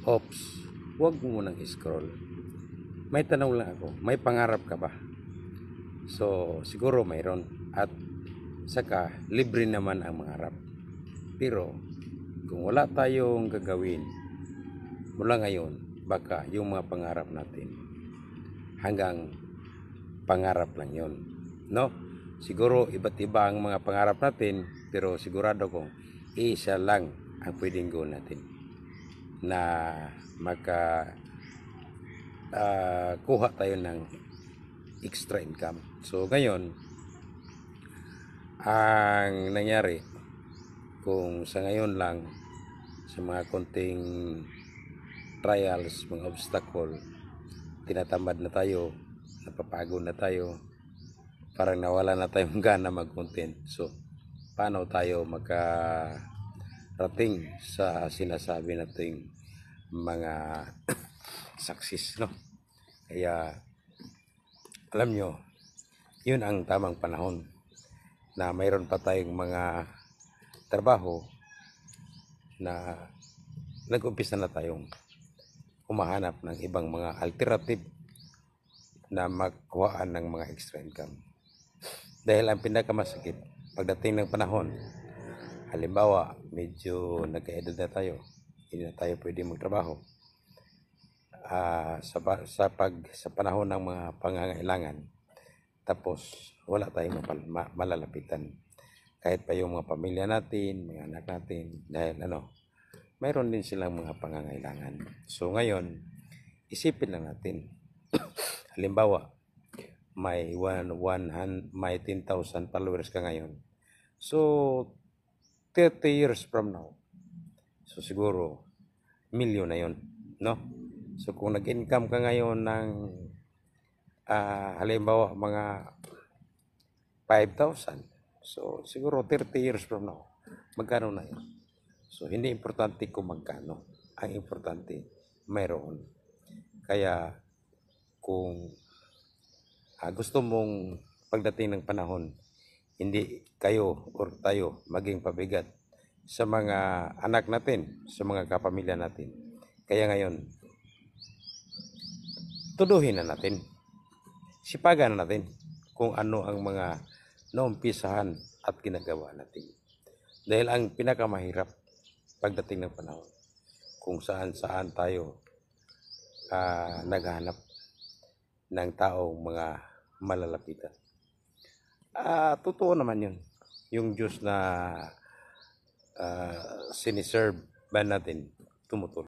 Ops, huwag mo munang scroll. May tanong lang ako, may pangarap ka ba? So, siguro mayroon. At saka, libre naman ang mangarap. Pero, kung wala tayong gagawin mula ngayon, baka yung mga pangarap natin hanggang pangarap lang yon, no? Siguro iba't iba ang mga pangarap natin, pero sigurado kong isa lang ang pwedeng goal natin na kuha tayo ng extra income. So ngayon, ang nangyari, kung sa ngayon lang, sa mga konting trials, mga obstacle, tinatamad na tayo, napapagod na tayo, parang nawala na tayong gana mag-content. So, paano tayo magkarating sa sinasabi nating mga success, no? Kaya, alam nyo, yun ang tamang panahon na mayroon pa tayong mga trabaho na nag-umpisa na tayong humahanap ng ibang mga alternative na magkuhaan ng mga extra income. Dahil ang pinakamasakit, pagdating ng panahon, halimbawa, medyo nagka-edad na tayo, hindi na tayo pwede magtrabaho. Sa panahon ng mga pangangailangan, tapos wala tayong malalapitan. Kahit pa yung mga pamilya natin, mga anak natin, dahil mayroon din silang mga pangangailangan. So ngayon, isipin lang natin. Halimbawa, may 10,000 followers ka ngayon. So, 30 years from now, so siguro, milyon na yon, no? So, kung nag-income ka ngayon ng, halimbawa, mga 5,000, so siguro 30 years from now, magkano na yun? So, hindi importante kung magkano. Ang importante, mayroon. Kaya, kung gusto mong pagdating ng panahon, hindi kayo or tayo maging pabigat sa mga anak natin, sa mga kapamilya natin. Kaya ngayon, tuduhin na natin. Sipagan na natin kung ano ang mga naumpisahan at ginagawa natin. Dahil ang pinakamahirap pagdating ng panahon, kung saan tayo naghahanap ng taong mga malalapitan. Totoo naman yun. Yung Diyos na siniserve ba natin, tumutulong.